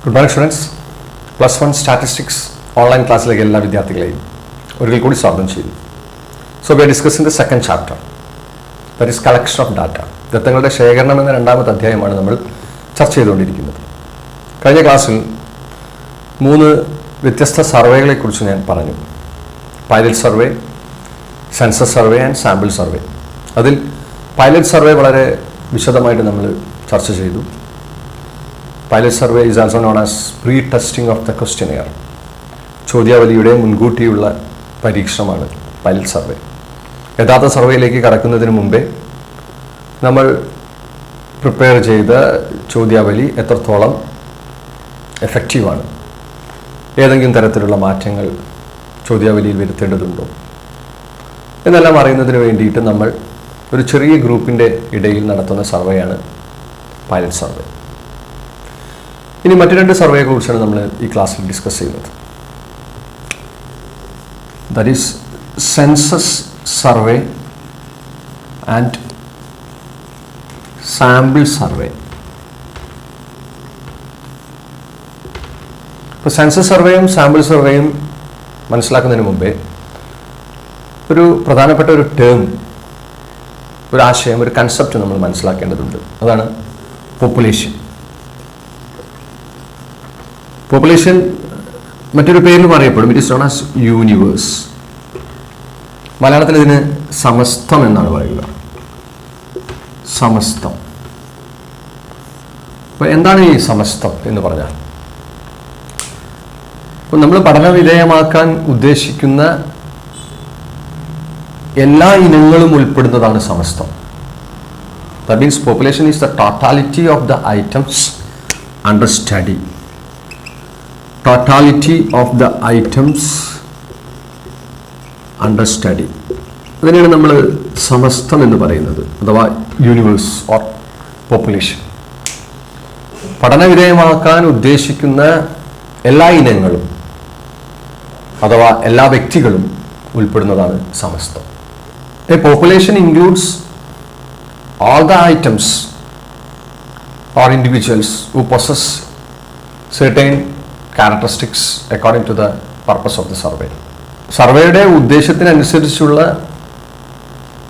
Good morning students. +1 Statistics online ക്ലാസ്സിലേക്ക് എല്ലാ വിദ്യാർത്ഥികളെയും ഒരിക്കൽ കൂടി സ്വാഗതം ചെയ്യുന്നു. So we are discussing the second chapter, that is collection of data. ദത്തങ്ങളുടെ ശേഖരണം എന്ന രണ്ടാമത്തെ അധ്യായമാണ് നമ്മൾ ചർച്ച ചെയ്തുകൊണ്ടിരിക്കുന്നത്. കഴിഞ്ഞ ക്ലാസ്സിൽ 3 വ്യത്യസ്ത സർവേകളെ കുറിച്ച് ഞാൻ പറഞ്ഞു. Pilot survey, census survey and sample survey. അതിൽ പൈലറ്റ് സർവേ വളരെ വിശദമായിട്ട് നമ്മൾ ചർച്ച ചെയ്തു. Pilot survey is also known as pre-testing of the questionnaire. ചോദ്യാവലിയുടെ മുൻകൂട്ടിയുള്ള പരീക്ഷണമാണ് പൈലറ്റ് സർവേ. യഥാർത്ഥ സർവേയിലേക്ക് കടക്കുന്നതിന് മുമ്പേ നമ്മൾ പ്രിപ്പയർ ചെയ്ത ചോദ്യാവലി എത്രത്തോളം എഫക്റ്റീവാണ്, ഏതെങ്കിലും തരത്തിലുള്ള മാറ്റങ്ങൾ ചോദ്യാവലിയിൽ വരുത്തേണ്ടതുണ്ടോ എന്നെല്ലാം അറിയുന്നതിന് വേണ്ടിയിട്ട് നമ്മൾ ഒരു ചെറിയ ഗ്രൂപ്പിൻ്റെ ഇടയിൽ നടത്തുന്ന സർവേയാണ് പൈലറ്റ് സർവേ. ഇനി മറ്റു 2 സർവേയെ കുറിച്ചാണ് നമ്മൾ ഈ ക്ലാസ്സിൽ ഡിസ്കസ് ചെയ്യുന്നത്. That is census survey and sample survey. ഇപ്പോൾ സെൻസസ് സർവേയും സാമ്പിൾ സർവേയും മനസ്സിലാക്കുന്നതിന് മുമ്പേ ഒരു പ്രധാനപ്പെട്ട ഒരു ടേം, ഒരു ആശയം, ഒരു കൺസെപ്റ്റ് നമ്മൾ മനസ്സിലാക്കേണ്ടതുണ്ട്. അതാണ് പോപ്പുലേഷൻ. പോപ്പുലേഷൻ മറ്റൊരു പേരിലും അറിയപ്പെടും. It is known as universe. മലയാളത്തിൽ ഇതിന് സമസ്തം എന്നാണ് പറയുക. സമസ്തം. അപ്പോൾ എന്താണ് ഈ സമസ്തം എന്ന് പറഞ്ഞാൽ? അപ്പോൾ നമ്മൾ പഠനവിധേയമാക്കാൻ ഉദ്ദേശിക്കുന്ന എല്ലാ ഇനങ്ങളും ഉൾപ്പെടുന്നതാണ് സമസ്തം. That means population is the totality of the items under study. Totality of the items under study. അതിനെയാണ് നമ്മൾ സമസ്തം എന്ന് പറയുന്നത്, അഥവാ യൂണിവേഴ്സ് ഓർ പോപ്പുലേഷൻ. പഠനവിധേയമാക്കാൻ ഉദ്ദേശിക്കുന്ന എല്ലാ ഇനങ്ങളും അഥവാ എല്ലാ വ്യക്തികളും ഉൾപ്പെടുന്നതാണ് സമസ്തം. A population includes all the items or individuals who possess certain characteristics according to the purpose of the survey. സർവേയുടെ ഉദ്ദേശത്തിനനുസരിച്ചുള്ള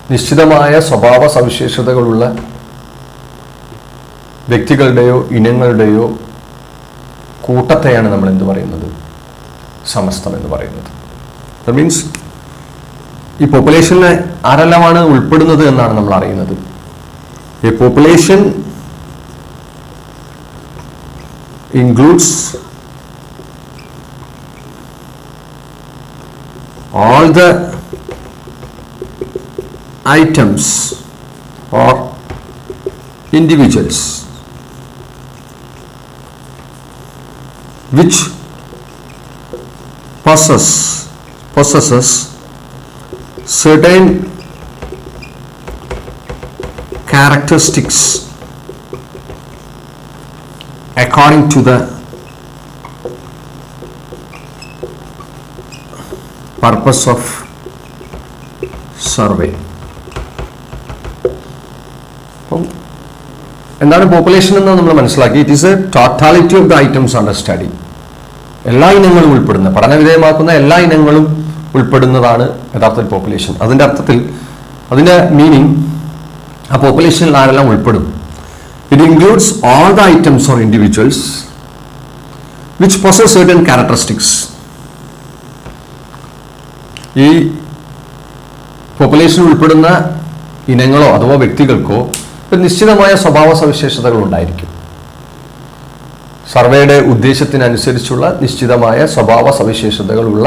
നിശ്ചിതമായ സ്വഭാവ സവിശേഷതകളുള്ള വ്യക്തികളുടെയോ ഇനങ്ങളുടെയോ കൂട്ടത്തെയാണ് നമ്മൾ എന്ത് പറയുന്നത്? സമസ്തം എന്ന് പറയുന്നത്. ദാറ്റ് മീൻസ് ഈ പോപ്പുലേഷനിൽ ആരെല്ലാമാണ് ഉൾപ്പെടുന്നത് എന്നാണ് നമ്മൾ അറിയുന്നത്. ഈ population includes all the items or individuals which possesses certain characteristics according to the purpose of survey. എന്താണ് പോപ്പുലേഷൻ എന്ന് നമ്മൾ മനസ്സിലാക്കി. It is A totality of the items under study. എല്ലാ ഇനങ്ങളും ഉൾപ്പെടുന്ന, പഠനവിധേയമാക്കുന്ന എല്ലാ ഇനങ്ങളും ഉൾപ്പെടുന്നതാണ് യഥാർത്ഥത്തിൽ പോപ്പുലേഷൻ. അതിൻ്റെ അർത്ഥത്തിൽ, അതിൻ്റെ മീനിങ്, ആ പോപ്പുലേഷനിൽ ആരെല്ലാം ഉൾപ്പെടും? It includes all the items or individuals which possess certain characteristics. ഈ പോപ്പുലേഷൻ ഉൾപ്പെടുന്ന ഇനങ്ങളോ അഥവാ വ്യക്തികൾക്കോ ഒരു നിശ്ചിതമായ സ്വഭാവ സവിശേഷതകൾ ഉണ്ടായിരിക്കും. സർവേയുടെ ഉദ്ദേശത്തിനനുസരിച്ചുള്ള നിശ്ചിതമായ സ്വഭാവ സവിശേഷതകളുള്ള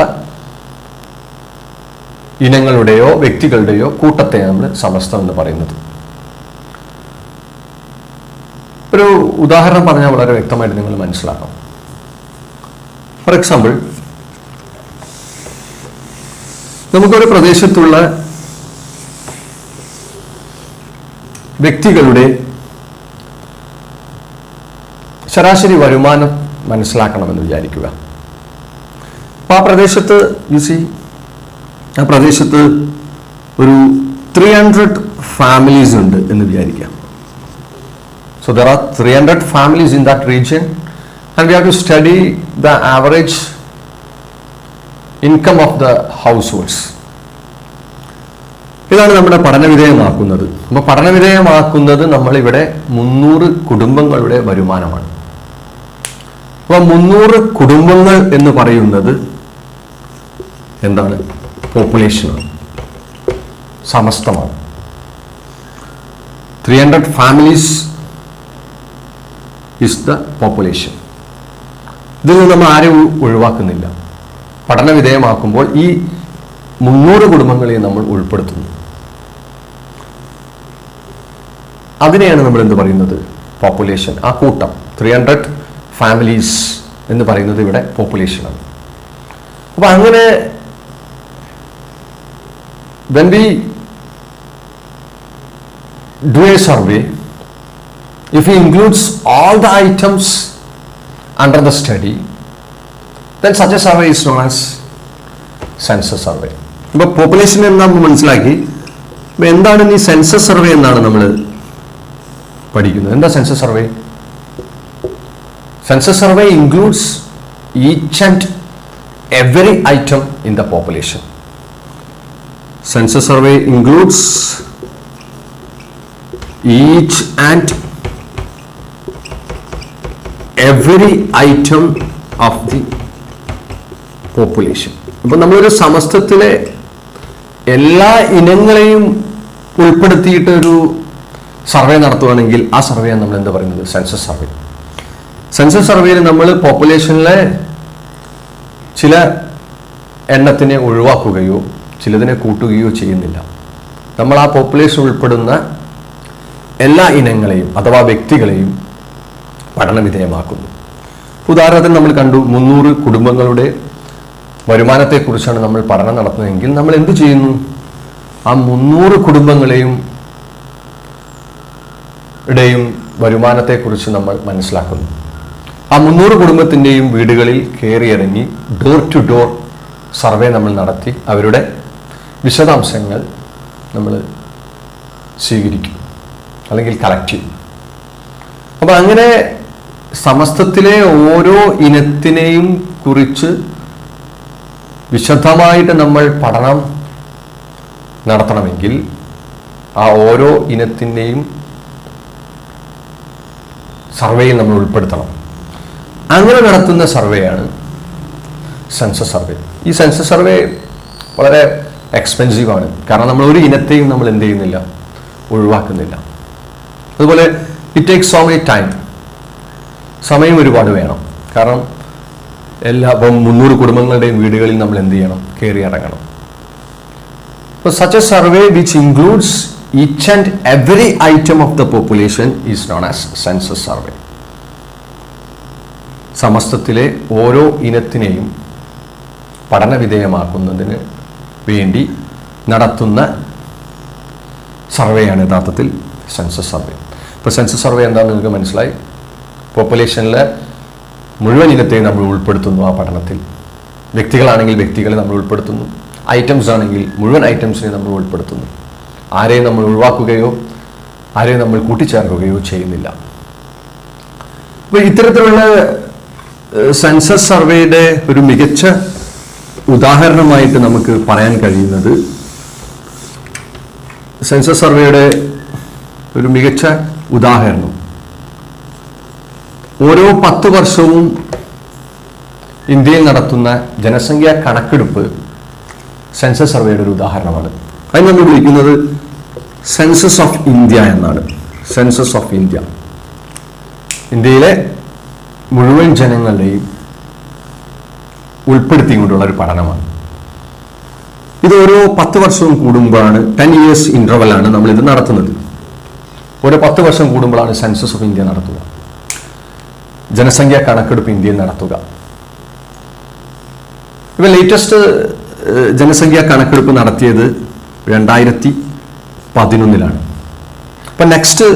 ഇനങ്ങളുടെയോ വ്യക്തികളുടെയോ കൂട്ടത്തെ നമ്മൾ സമസ്തം എന്ന് പറയുന്നത്. ഒരു ഉദാഹരണം പറഞ്ഞാൽ വളരെ വ്യക്തമായിട്ട് നിങ്ങൾ മനസ്സിലാക്കാം. ഫോർ എക്സാമ്പിൾ, നമുക്കൊരു പ്രദേശത്തുള്ള വ്യക്തികളുടെ ശരാശരി വരുമാനം മനസ്സിലാക്കണമെന്ന് വിചാരിക്കുക. അപ്പോൾ ആ പ്രദേശത്ത് ആ പ്രദേശത്ത് ഒരു 300 ഫാമിലീസ് ഉണ്ട് എന്ന് വിചാരിക്കാം. So there are 300 families in that region and we have to study the average income of the households. ഇതാണ് നമ്മുടെ പഠനവിധേയമാക്കുന്നത്. അപ്പോൾ പഠനവിധേയമാക്കുന്നത് നമ്മളിവിടെ 300 കുടുംബങ്ങളുടെ വരുമാനമാണ്. അപ്പോൾ 300 കുടുംബങ്ങൾ എന്ന് പറയുന്നത് എന്താണ്? പോപ്പുലേഷനാണ്, സമസ്തമാണ്. 300 families is the population. ഇതിൽ നിന്ന് നമ്മൾ ആരും ഒഴിവാക്കുന്നില്ല. പഠനവിധേയമാക്കുമ്പോൾ ഈ 300 കുടുംബങ്ങളെയും നമ്മൾ ഉൾപ്പെടുത്തുന്നു. അതിനെയാണ് നമ്മൾ എന്ത് പറയുന്നത്? പോപ്പുലേഷൻ. ആ കൂട്ടം 300 families എന്ന് പറയുന്നത് ഇവിടെ പോപ്പുലേഷനാണ്. അപ്പൊ അങ്ങനെ when we do a survey, if we includes all the items under the study, then such a survey is known as census survey. ഇപ്പോൾ പോപ്പുലേഷൻ എന്ന് നമ്മൾ മനസ്സിലാക്കി. അപ്പോൾ എന്താണ് ഈ സെൻസസ് സർവേ എന്നാണ് നമ്മൾ പഠിക്കുന്നത്. എന്താ census survey? Census survey includes each and every item in the population. Census survey includes each and every item of the population. അപ്പോൾ നമ്മളൊരു സമസ്തത്തിലെ എല്ലാ ഇനങ്ങളെയും ഉൾപ്പെടുത്തിയിട്ട് ഒരു സർവേ നടത്തുകയാണെങ്കിൽ ആ സർവേയാണ് നമ്മൾ എന്താ പറയുന്നത്? Census survey. സെൻസസ് സർവേയിൽ നമ്മൾ പോപ്പുലേഷനിലെ ചില എണ്ണത്തിനെ ഒഴിവാക്കുകയോ ചിലതിനെ കൂട്ടുകയോ ചെയ്യുന്നില്ല. നമ്മൾ ആ പോപ്പുലേഷൻ ഉൾപ്പെടുന്ന എല്ലാ ഇനങ്ങളെയും അഥവാ വ്യക്തികളെയും പഠനവിധേയമാക്കുന്നു. ഉദാഹരണത്തിന് നമ്മൾ കണ്ടു 300 കുടുംബങ്ങളുടെ വരുമാനത്തെക്കുറിച്ചാണ് നമ്മൾ പഠനം നടത്തുന്നതെങ്കിൽ നമ്മൾ എന്ത് ചെയ്യുന്നു? ആ 300 കുടുംബങ്ങളെയും വരുമാനത്തെക്കുറിച്ച് നമ്മൾ മനസ്സിലാക്കുന്നു. ആ 300 കുടുംബത്തിൻ്റെയും വീടുകളിൽ കയറിയിറങ്ങി ഡോർ ടു ഡോർ സർവേ നമ്മൾ നടത്തി അവരുടെ വിശദാംശങ്ങൾ നമ്മൾ സ്വീകരിക്കും അല്ലെങ്കിൽ കളക്ട് ചെയ്യും. അപ്പം അങ്ങനെ സമസ്തത്തിലെ ഓരോ ഇനത്തിനെയും കുറിച്ച് വിശദമായിട്ട് നമ്മൾ പഠനം നടത്തണമെങ്കിൽ ആ ഓരോ ഇനത്തിൻ്റെയും സർവേയിൽ നമ്മൾ ഉൾപ്പെടുത്തണം. അങ്ങനെ നടത്തുന്ന സർവേയാണ് സെൻസസ് സർവേ. ഈ സെൻസസ് സർവേ വളരെ എക്സ്പെൻസീവ് ആണ്. കാരണം നമ്മൾ ഒരു ഇനത്തെയും നമ്മൾ എന്ത് ചെയ്യുന്നില്ല? ഒഴിവാക്കുന്നില്ല. അതുപോലെ it takes so many time. സമയം ഒരുപാട് വേണം. കാരണം ഇപ്പം 300 കുടുംബങ്ങളുടെയും വീടുകളിൽ നമ്മൾ എന്ത് ചെയ്യണം? കയറി ഇറങ്ങണം. അപ്പോൾ such a survey which includes each and every item of the population is known as census survey. സമസ്തത്തിലെ ഓരോ ഇനത്തിനെയും പഠനവിധേയമാക്കുന്നതിന് വേണ്ടി നടത്തുന്ന സർവേയാണ് യഥാർത്ഥത്തിൽ സെൻസസ് സർവേ. ഇപ്പോൾ സെൻസസ് സർവേ എന്താണെന്ന് നിങ്ങൾക്ക് മനസ്സിലായി. പോപ്പുലേഷനിലെ മുഴുവൻ ഇനത്തെയും നമ്മൾ ഉൾപ്പെടുത്തുന്നു ആ പഠനത്തിൽ. വ്യക്തികളാണെങ്കിൽ വ്യക്തികളെ നമ്മൾ ഉൾപ്പെടുത്തുന്നു, ഐറ്റംസ് ആണെങ്കിൽ മുഴുവൻ ഐറ്റംസിനെ നമ്മൾ ഉൾപ്പെടുത്തുന്നു. ആരെയും നമ്മൾ ഒഴിവാക്കുകയോ ആരെയും നമ്മൾ കൂട്ടിച്ചേർക്കുകയോ ചെയ്യുന്നില്ല. അപ്പോൾ ഇത്തരത്തിലുള്ള സെൻസസ് സർവേയുടെ ഒരു മികച്ച ഉദാഹരണമായിട്ട് നമുക്ക് പറയാൻ കഴിയുന്നത്, സെൻസസ് സർവേയുടെ ഒരു മികച്ച ഉദാഹരണം ഓരോ 10 വർഷവും ഇന്ത്യയിൽ നടത്തുന്ന ജനസംഖ്യാ കണക്കെടുപ്പ് സെൻസസ് സർവേയുടെ ഒരു ഉദാഹരണമാണ്. അതിന് നമ്മൾ വിളിക്കുന്നത് സെൻസസ് ഓഫ് ഇന്ത്യ എന്നാണ്. സെൻസസ് ഓഫ് ഇന്ത്യ ഇന്ത്യയിലെ മുഴുവൻ ജനങ്ങളുടെയും ഉൾപ്പെടുത്തിക്കൊണ്ടുള്ള ഒരു പഠനമാണ്. ഇത് ഓരോ 10 വർഷവും കൂടുമ്പോഴാണ്, 10 years ഇന്റർവെല്ലാണ് നമ്മളിത് നടത്തുന്നത്. ഓരോ 10 വർഷം കൂടുമ്പോഴാണ് സെൻസസ് ഓഫ് ഇന്ത്യ നടത്തുക, ജനസംഖ്യാ കണക്കെടുപ്പ് ഇന്ത്യയിൽ നടത്തുക. ഇപ്പം ലേറ്റസ്റ്റ് ജനസംഖ്യാ കണക്കെടുപ്പ് നടത്തിയത് 2011. അപ്പം next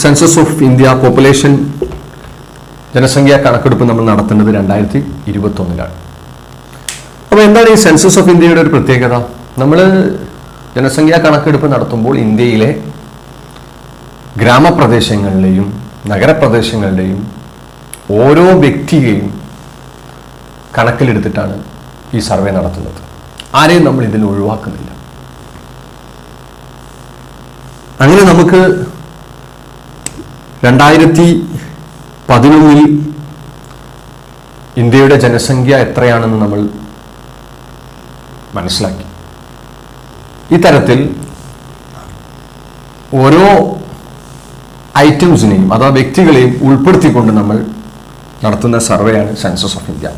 census of India population ജനസംഖ്യാ കണക്കെടുപ്പ് നമ്മൾ നടത്തുന്നത് 2021. അപ്പോൾ എന്താണ് ഈ സെൻസസ് ഓഫ് ഇന്ത്യയുടെ ഒരു പ്രത്യേകത? നമ്മൾ ജനസംഖ്യാ കണക്കെടുപ്പ് നടത്തുമ്പോൾ ഇന്ത്യയിലെ ഗ്രാമപ്രദേശങ്ങളുടെയും നഗരപ്രദേശങ്ങളുടെയും ഓരോ വ്യക്തിയെയും കണക്കിലെടുത്തിട്ടാണ് ഈ സർവേ നടത്തുന്നത്. ആരെയും നമ്മൾ ഇതിൽ ഒഴിവാക്കുന്നില്ല. അങ്ങനെ നമുക്ക് 2011 ഇന്ത്യയുടെ ജനസംഖ്യ എത്രയാണെന്ന് നമ്മൾ മനസ്സിലാക്കി. ഇത്തരത്തിൽ ഓരോ ഐറ്റംസിനെയും അഥവാ വ്യക്തികളെയും ഉൾപ്പെടുത്തിക്കൊണ്ട് നമ്മൾ നടത്തുന്ന സർവേയാണ് സെൻസസ് ഓഫ് ഇന്ത്യ.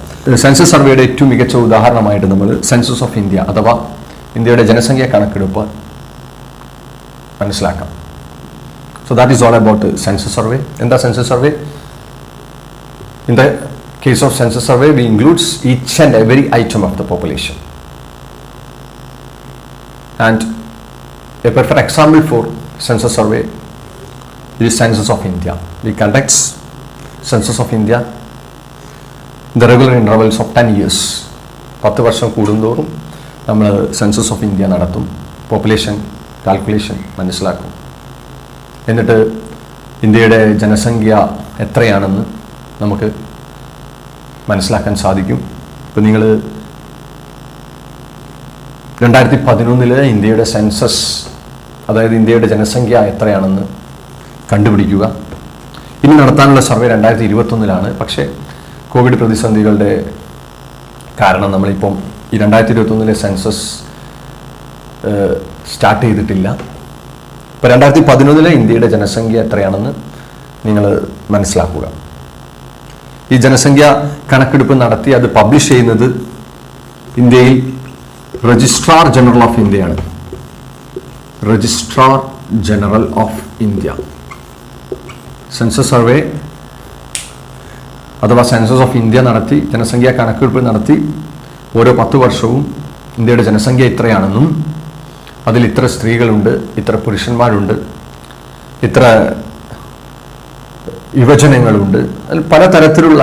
സെൻസസ് സർവേയുടെ ഏറ്റവും മികച്ച ഉദാഹരണമായിട്ട് നമ്മൾ സെൻസസ് ഓഫ് ഇന്ത്യ അഥവാ ഇന്ത്യയുടെ ജനസംഖ്യ കണക്കെടുപ്പ് മനസ്സിലാക്കാം. So that is all about census survey. എന്താ census survey? In the case of census survey we includes each and every item of the population. And a perfect example for census survey is Census of India. We conduct Census of India in the regular intervals of 10 years. 10 വർഷം കൂടുന്തോറും നമ്മൾ census of India നടത്തും. Population calculation മനസ്സിലാക്കും. എന്നിട്ട് ഇന്ത്യയുടെ ജനസംഖ്യ എത്രയാണെന്ന് നമുക്ക് മനസ്സിലാക്കാൻ സാധിക്കും. ഇപ്പോൾ നിങ്ങൾ 2011 ഇന്ത്യയുടെ സെൻസസ്, അതായത് ഇന്ത്യയുടെ ജനസംഖ്യ എത്രയാണെന്ന് കണ്ടുപിടിക്കുക. ഇനി നടത്താനുള്ള സർവേ 2021 പക്ഷേ കോവിഡ് പ്രതിസന്ധികളുടെ കാരണം നമ്മളിപ്പം ഈ 2021 സെൻസസ് സ്റ്റാർട്ട് ചെയ്തിട്ടില്ല. ഇപ്പോൾ 2011 ഇന്ത്യയുടെ ജനസംഖ്യ എത്രയാണെന്ന് നിങ്ങൾ മനസ്സിലാക്കുക. ഈ ജനസംഖ്യ കണക്കെടുപ്പ് നടത്തി അത് പബ്ലിഷ് ചെയ്യുന്നത് ഇന്ത്യയിൽ രജിസ്ട്രാർ ജനറൽ ഓഫ് ഇന്ത്യയാണ്. Registrar general of India. Census survey അഥവാ സെൻസസ് ഓഫ് ഇന്ത്യ നടത്തി ജനസംഖ്യാ കണക്കെടുപ്പ് നടത്തി ഓരോ 10 വർഷവും ഇന്ത്യയുടെ ജനസംഖ്യ ഇത്രയാണെന്നും അതിൽ ഇത്ര സ്ത്രീകളുണ്ട്, ഇത്ര പുരുഷന്മാരുണ്ട്, ഇത്ര യുവജനങ്ങളുണ്ട്, അതിൽ പലതരത്തിലുള്ള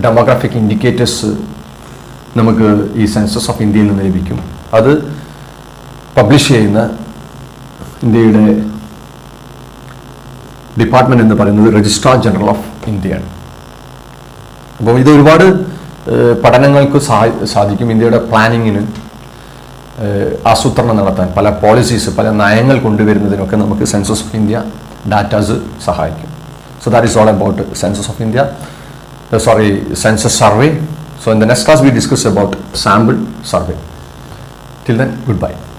ഡെമോഗ്രാഫിക് ഇൻഡിക്കേറ്റേഴ്സ് നമുക്ക് ഈ സെൻസസ് ഓഫ് ഇന്ത്യയിൽ നിന്ന് ലഭിക്കും. അത് പബ്ലിഷ് ചെയ്യുന്ന ഇന്ത്യയുടെ ഡിപ്പാർട്ട്മെന്റ് എന്ന് പറയുന്നത് രജിസ്ട്രാർ ജനറൽ ഓഫ് ഇന്ത്യയാണ്. അപ്പോൾ ഇത് ഒരുപാട് പഠനങ്ങൾക്ക് സാധിക്കും. ഇന്ത്യയുടെ പ്ലാനിങ്ങിന്, ആസൂത്രണം നടത്താൻ, പല പോളിസീസ്, പല നയങ്ങൾ കൊണ്ടുവരുന്നതിനൊക്കെ നമുക്ക് സെൻസസ് ഓഫ് ഇന്ത്യ ഡാറ്റാസ് സഹായിക്കും. So that is all about census of India, census survey. So in the next class we discuss about sample survey. Till then, goodbye.